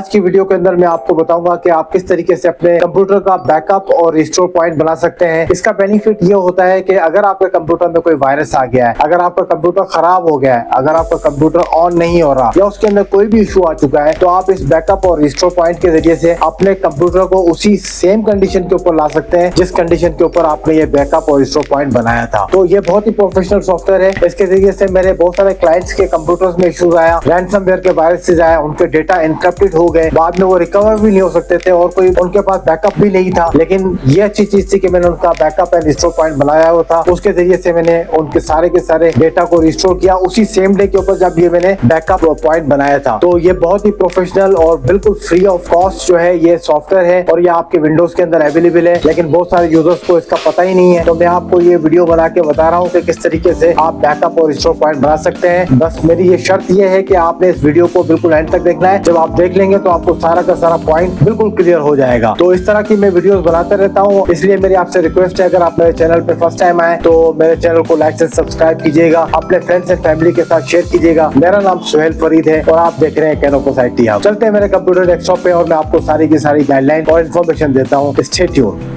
आज की वीडियो के अंदर मैं आपको बताऊंगा कि आप किस तरीके से अपने कंप्यूटर का बैकअप और रिस्टोर पॉइंट बना सकते हैं। इसका बेनिफिट ये होता है कि अगर आपके कंप्यूटर में कोई वायरस आ गया है, अगर आपका कंप्यूटर खराब हो गया है, अगर आपका कंप्यूटर ऑन नहीं हो रहा या उसके अंदर कोई भी इशू आ चुका है, तो आप इस बैकअप और रिस्टोर पॉइंट के जरिए से अपने कंप्यूटर को उसी सेम कंडीशन के ऊपर ला सकते हैं जिस कंडीशन के ऊपर आपने ये बैकअप और रिस्टोर पॉइंट बनाया था। तो ये बहुत ही प्रोफेशनल सॉफ्टवेयर है। इसके जरिए से मेरे बहुत सारे क्लाइंट्स के कंप्यूटर्स में इश्यूज आया, रैंसमवेयर के वायरसेस आया, उनके डेटा एनक्रिप्टेड हो गए, बाद में वो रिकवर भी नहीं हो सकते थे और कोई उनके पास बैकअप भी नहीं था। लेकिन ये अच्छी चीज थी कि मैंने उनका बैकअप एंड रिस्टोर पॉइंट बनाया हुआ था। उसके जरिए से मैंने उनके सारे के सारे डेटा को रिस्टोर किया उसी सेम डे के ऊपर जब ये मैंने बैकअप पॉइंट बनाया था। तो ये बहुत ही प्रोफेशनल और बिल्कुल फ्री ऑफ कॉस्ट जो है ये सॉफ्टवेयर है और ये आपके विंडोज के अंदर अवेलेबल है, लेकिन बहुत सारे यूजर्स को इसका पता ही नहीं है। तो मैं आपको ये वीडियो बना के बता रहा हूँ कि किस तरीके से आप बैकअप और रिस्टोर पॉइंट बना सकते हैं। बस मेरी ये शर्त ये है कि आपने इस वीडियो को बिल्कुल एंड तक देखना है। जब आप देख लेंगे तो आपको सारा का सारा पॉइंट बिल्कुल क्लियर हो जाएगा। तो इस तरह की मैं वीडियोस बनाते रहता हूँ, इसलिए मेरी आपसे रिक्वेस्ट है, अगर आप मेरे चैनल पे फर्स्ट टाइम आए तो मेरे चैनल को लाइक से सब्सक्राइब कीजिएगा, अपने फ्रेंड्स एंड फैमिली के साथ शेयर कीजिएगा। मेरा नाम सुहेल फरीद है और आप देख रहे हैं कैनोकोस IT हब। चलते हैं मेरे कंप्यूटर डेस्कटॉप पे और मैं आपको सारी की सारी गाइडलाइन और इन्फॉर्मेशन देता हूँ। Stay tuned.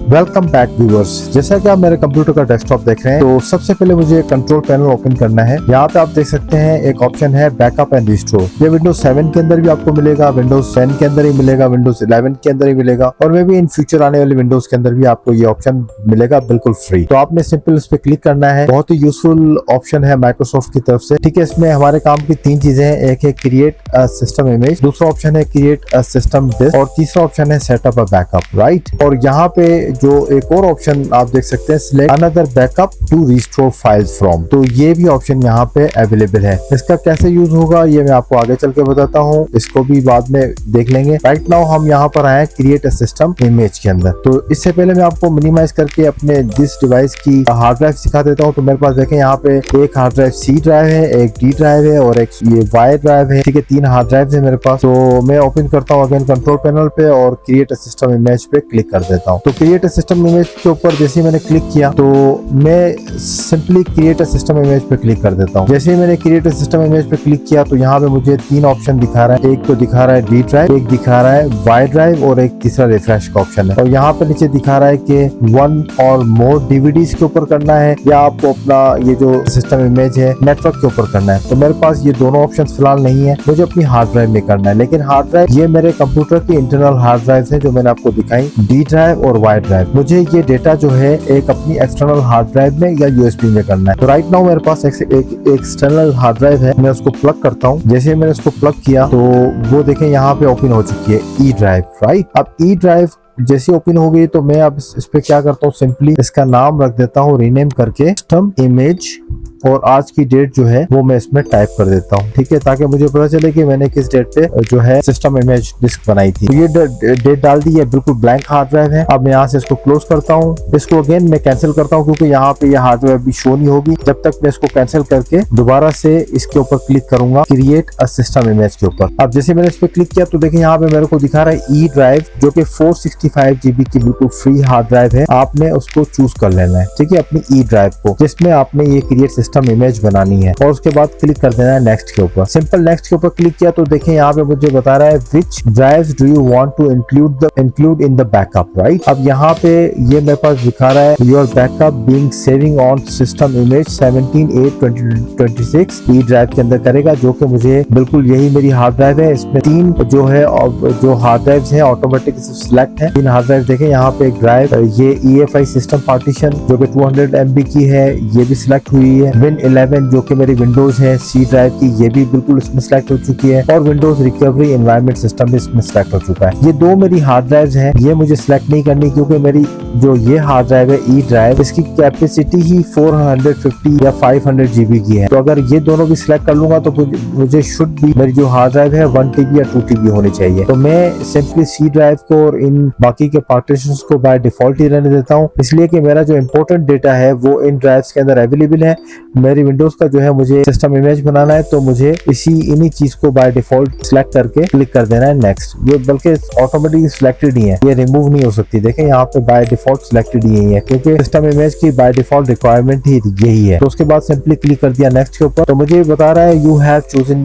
Welcome back viewers. जैसा कि आप मेरे कंप्यूटर का डेस्कटॉप देख रहे हैं, तो सबसे पहले मुझे कंट्रोल पैनल ओपन करना है। यहाँ पे आप देख सकते हैं एक ऑप्शन है बैकअप एंड रिस्टोर। ये विंडोज 7 के अंदर भी आपको मिलेगा, विंडोज 10 के अंदर ही मिलेगा, विंडोज 11 के अंदर ही मिलेगा और मे भी इन फ्यूचर आने वाले विंडोज के अंदर भी आपको ये ऑप्शन मिलेगा बिल्कुल फ्री। तो आपने सिंपल इस पे क्लिक करना है। बहुत ही यूजफुल ऑप्शन है माइक्रोसॉफ्ट की तरफ से। ठीक है, इसमें हमारे काम की 3 चीजें हैं। एक है क्रिएट अ सिस्टम इमेज, दूसरा ऑप्शन है क्रिएट अ सिस्टम डिस्क और तीसरा ऑप्शन है सेटअप अ बैकअप, राइट। और यहाँ पे जो एक और ऑप्शन आप देख सकते हैं, select another backup to restore files from. तो ये भी ऑप्शन यहाँ पे अवेलेबल है। इसका कैसे यूज होगा ये मैं आपको आगे चल के बताता हूँ, इसको भी बाद में देख लेंगे। राइट नाउ हम यहाँ पर आए क्रिएट अ सिस्टम इमेज के अंदर। तो इससे पहले मैं आपको मिनिमाइज करके अपने जिस डिवाइस की हार्ड ड्राइव सिखा देता हूँ। तो मेरे पास देखें यहाँ पे एक हार्ड ड्राइव C ड्राइव है, एक D ड्राइव है और एक ये Y ड्राइव है। ठीक है, 3 हार्ड ड्राइव है मेरे पास। तो मैं ओपन करता हूँ अगेन कंट्रोल पैनल पे और क्रिएट अ सिस्टम इमेज पे क्लिक कर देता हूँ। तो क्रिएट अ सिस्टम इमेज के ऊपर जैसे मैंने क्लिक किया तो मैं simply create a system image पे क्लिक कर देता हूँ। जैसे ही मैंने क्रिएट अ सिस्टम इमेज पे क्लिक किया तो यहाँ पे मुझे 3 ऑप्शन दिखा रहा है। एक तो दिखा रहा है D ड्राइव, एक दिखा रहा है Y ड्राइव और एक तीसरा रिफ्रेश का ऑप्शन है। और यहाँ पे नीचे दिखा रहा है कि 1 और मोर DVDs के ऊपर करना है या आपको अपना ये जो सिस्टम इमेज है नेटवर्क के ऊपर करना है। तो मेरे पास ये दोनों ऑप्शन फिलहाल नहीं है, मुझे अपनी हार्ड ड्राइव में करना है। लेकिन हार्ड ड्राइव ये मेरे कंप्यूटर की इंटरनल हार्ड ड्राइव है जो मैंने आपको दिखाई, D ड्राइव और Y ड्राइव। मुझे ये डेटा जो है एक अपनी एक्सटर्नल हार्ड ड्राइव में या USB में करना है। तो राइट नाउ मेरे पास एक एक्सटर्नल हार्ड ड्राइव है, मैं उसको प्लग करता हूँ। जैसे ही मैंने उसको प्लग किया तो वो देखें यहाँ पे ओपन हो चुकी है E ड्राइव, राइट। अब E ड्राइव जैसे ओपन हो गई तो मैं अब इस पे क्या करता हूँ, सिंपली इसका नाम रख देता हूँ रीनेम करके सिस्टम इमेज और आज की डेट जो है वो मैं इसमें टाइप कर देता हूँ। ठीक है, ताकि मुझे पता चले कि मैंने किस डेट पे जो है सिस्टम इमेज डिस्क बनाई थी। तो ये डेट डाल दी है, बिल्कुल ब्लैंक हार्ड ड्राइव है। अब मैं यहाँ से इसको क्लोज करता हूँ। इसको अगेन मैं कैंसिल करता हूँ क्योंकि यहाँ पे ये हार्ड ड्राइव भी शो नहीं होगी जब तक मैं इसको कैंसिल करके दोबारा से इसके ऊपर क्लिक करूंगा क्रिएट अ सिस्टम इमेज के ऊपर। अब जैसे मैंने इस पे क्लिक किया तो देखिए यहाँ पे मेरे को दिखा रहा है E ड्राइव जो कि 465 GB की बिल्कुल फ्री हार्ड ड्राइव है। आपने उसको चूज कर लेना है, ठीक है, अपनी E ड्राइव को जिसमें आपने ये क्रिएट सिस्टम इमेज बनानी है और उसके बाद क्लिक कर देना है नेक्स्ट के ऊपर। सिंपल नेक्स्ट के ऊपर क्लिक किया तो देखें यहाँ पे मुझे बता रहा है which drives do you want to include in the backup, right. अब यहाँ पे ये मेरे पास दिखा रहा है your backup being saving on system image 17/8/2026 E drive के अंदर करेगा, जो कि मुझे बिल्कुल यही मेरी हार्ड ड्राइव है। इसमें 3 जो है जो हार्ड ड्राइव्स हैं ऑटोमेटिक सिलेक्ट है। 3 हार्ड ड्राइव देखें यहाँ पे एक ड्राइव ये EFI सिस्टम पार्टीशन जो कि 200 MB की है ये भी सिलेक्ट हुई है। Win 11 जो कि मेरी विंडोज है C ड्राइव की ये भी बिल्कुल इसमें सिलेक्ट हो चुकी है और विंडोज रिकवरी एनवायरनमेंट सिस्टम भी इसमें सिलेक्ट हो चुका है। ये 2 मेरी हार्ड ड्राइव्स हैं, ये मुझे सिलेक्ट नहीं करनी क्योंकि मेरी जो ये हार्ड ड्राइव है E ड्राइव इसकी कैपेसिटी ही 450 या 500 GB की है। तो अगर ये दोनों भी सिलेक्ट कर लूंगा तो मुझे शुड भी मेरी जो हार्ड ड्राइव है 1 TB या 2 TB होनी चाहिए। तो मैं सिंपली C ड्राइव को और इन बाकी के पार्टीशंस को बाय डिफॉल्ट ही रहने देता हूँ, इसलिए कि मेरा जो इंपॉर्टेंट डेटा है वो इन ड्राइव्स के अंदर अवेलेबल है। मेरी विंडोज का जो है मुझे सिस्टम इमेज बनाना है, तो मुझे इन्हीं चीज को बाय डिफॉल्ट सिलेक्ट करके क्लिक कर देना है नेक्स्ट। ये बल्कि ऑटोमेटिकली सिलेक्टेड ही है, ये रिमूव नहीं हो सकती। देखें यहाँ पे बाय डिफॉल्ट सिलेक्टेड ही है, क्योंकि सिस्टम इमेज की बाय डिफॉल्ट रिक्वायरमेंट ही यही है। तो उसके बाद सिंपली क्लिक कर दिया नेक्स्ट के ऊपर। तो मुझे बता रहा है you have chosen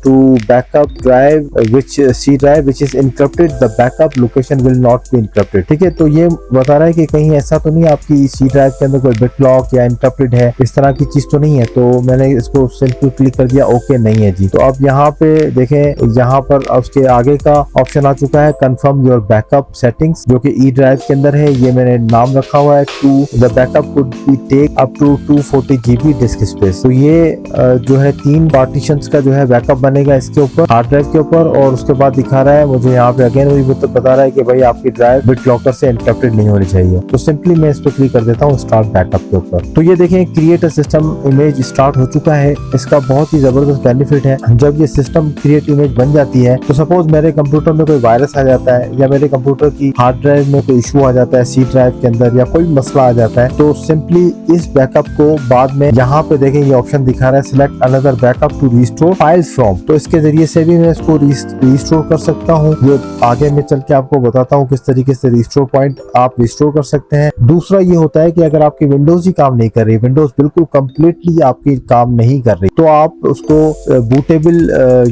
to backup drive which C drive which is encrypted, the backup location will not be encrypted. ठीक है, तो ये बता रहा है कि कहीं ऐसा तो नहीं आपकी सी ड्राइव के अंदर कोई बिट लॉक या इनक्रप्टेड है, इस तरह की चीज तो नहीं है। तो मैंने इसको सिंपली क्लिक कर दिया, ओके नहीं है जी। तो अब यहाँ पे देखें, यहाँ पर उसके आगे का ऑप्शन आ चुका है कंफर्म योर बैकअप सेटिंग्स, जो कि ई ड्राइव के अंदर है। ये मैंने नाम रखा हुआ है to the backup could be take up to 240 GB disk space. तो ये जो है 3 पार्टीशंस का जो है बैकअप बनेगा इसके ऊपर, हार्ड ड्राइव के ऊपर। और उसके बाद दिखा रहा है मुझे यहाँ पे अगेन वही बता रहा है कि भाई आपकी ड्राइव बिट लॉकर से एनक्रिप्टेड नहीं होनी चाहिए। तो सिंपली मैं इस पर क्लिक कर देता हूँ स्टार्ट बैकअप के ऊपर। तो ये देखें create a system image start हो चुका है। इसका बहुत ही जबरदस्त बेनिफिट है, जब ये सिस्टम क्रिएट इमेज बन जाती है तो सपोज मेरे कंप्यूटर में कोई वायरस आ जाता है या मेरे कंप्यूटर की हार्ड ड्राइव में कोई इशू आ जाता है सी ड्राइव के अंदर या कोई मसला आ जाता है, तो सिंपली इस बैकअप को बाद में यहाँ पे देखें ये ऑप्शन दिखा रहा है select another backup to restore files from. तो इसके जरिए से भी मैं इसको रिस्टोर कर सकता हूँ। ये आगे में चल के आपको बताता हूँ किस तरीके से रिस्टोर पॉइंट आप रिस्टोर कर सकते हैं। दूसरा ये होता है कि अगर आपकी विंडोज ही काम नहीं कर रही, विंडोज बिल्कुल कंप्लीटली आपकी काम नहीं कर रही, तो आप उसको बूटेबल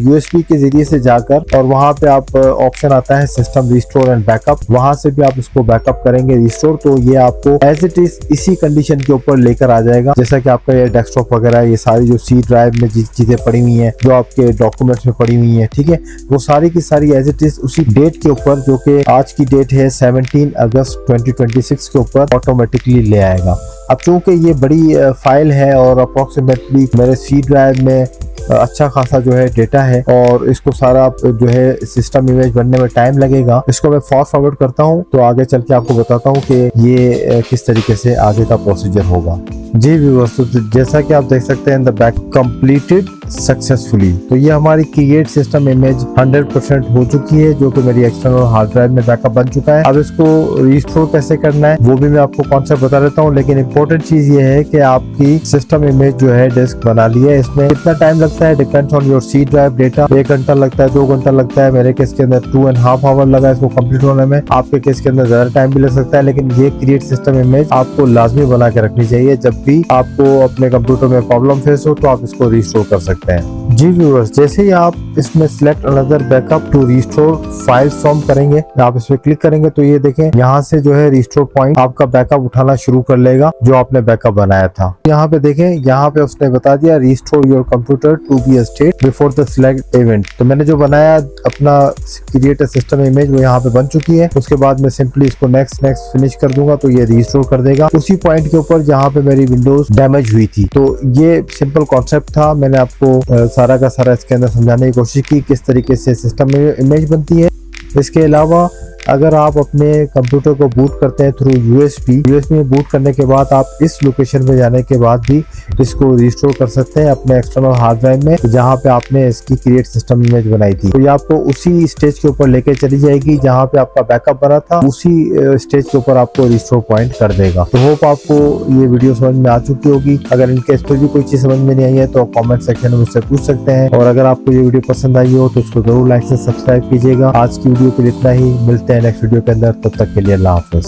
USB के जरिए से जाकर और वहां पे आप ऑप्शन आता है सिस्टम रिस्टोर एंड बैकअप, वहां से भी आप इसको बैकअप करेंगे रिस्टोर, तो ये आपको एज इट इज इसी कंडीशन के ऊपर लेकर आ जाएगा। जैसा कि आपका ये डेस्कटॉप वगैरह ये सारी जो सी ड्राइव में चीजें पड़ी हुई हैं, जो आपके डॉक्यूमेंट्स में पड़ी हुई हैं, ठीक है, वो सारी की सारी एज इट इज उसी डेट के ऊपर, जो कि आज की डेट है 17 अगस्त 2026 के ऊपर ऑटोमेटिकली ले आएगा। अब चूंकि ये बड़ी फाइल है और अप्रोक्सीमेटली मेरे सी ड्राइव में अच्छा खासा जो है डेटा है और इसको सारा जो है सिस्टम इमेज बनने में टाइम लगेगा, इसको मैं फास्ट फॉरवर्ड करता हूँ तो आगे चल के आपको बताता हूँ कि ये किस तरीके से आगे का प्रोसीजर होगा। जी व्यूअर्स, तो जैसा कि आप देख सकते हैं द बैक कंप्लीटेड सक्सेसफुली। तो ये हमारी क्रिएट सिस्टम इमेज 100% हो चुकी है, जो कि मेरी एक्सटर्नल हार्ड ड्राइव में बैकअप बन चुका है। अब इसको रिस्टोर कैसे करना है वो भी मैं आपको कॉन्सेप्ट बता देता हूँ, लेकिन इंपॉर्टेंट चीज ये है कि आपकी सिस्टम इमेज जो है डिस्क बना ली है। इसमें कितना टाइम लगता है depends on your C drive data. 1 घंटा लगता है, 2 घंटा लगता है, मेरे केस के अंदर 2.5 आवर लगा इसको कंप्लीट होने में। आपके केस के अंदर ज्यादा टाइम भी लग सकता है, लेकिन ये क्रिएट सिस्टम इमेज आपको लाजमी बना के रखनी चाहिए। जब भी आपको अपने कंप्यूटर में प्रॉब्लम फेस हो तो आप इसको रिस्टोर कर सकते हैं। जी व्यूअर्स, जैसे ही आप इसमें select another backup to restore files from करेंगे, आप इस पे क्लिक करेंगे तो ये देखें यहाँ से जो है रिस्टोर पॉइंट आपका बैकअप उठाना शुरू कर लेगा जो आपने बैकअप बनाया था। यहाँ पे देखें, यहाँ पे उसने बता दिया restore your computer to be a state before the select event. तो मैंने जो बनाया अपना क्रिएट अ सिस्टम इमेज वो यहाँ पे बन चुकी है। उसके बाद मैं सिंपली इसको नेक्स्ट फिनिश कर दूंगा तो ये रिस्टोर कर देगा उसी पॉइंट के ऊपर जहाँ पे मेरी विंडोज डैमेज हुई थी। तो ये सिंपल कॉन्सेप्ट था, मैंने आपको सारा का सारा इसके अंदर समझाने की कोशिश की किस तरीके से सिस्टम में इमेज बनती है। इसके अलावा अगर आप अपने कंप्यूटर को बूट करते हैं थ्रू यूएसबी में बूट करने के बाद आप इस लोकेशन पे जाने के बाद भी इसको रिस्टोर कर सकते हैं अपने एक्सटर्नल हार्ड ड्राइव में, जहां पे आपने इसकी क्रिएट सिस्टम इमेज बनाई थी। तो ये आपको उसी स्टेज के ऊपर लेके चली जाएगी जहां पे आपका बैकअप बना था, उसी स्टेज के ऊपर आपको रिस्टोर पॉइंट कर देगा। तो होप आपको ये वीडियो समझ में आ चुकी होगी। अगर इनके इस पर भी कोई चीज समझ में नहीं आई है तो कॉमेंट सेक्शन में मुझसे पूछ सकते हैं। और अगर आपको ये वीडियो पसंद आई हो तो इसको जरूर लाइक से सब्सक्राइब कीजिएगा। आज की वीडियो के लिए इतना ही, मिलते हैं नेक्स्ट वीडियो के अंदर, तब तक के लिए अल्लाह हाफिज।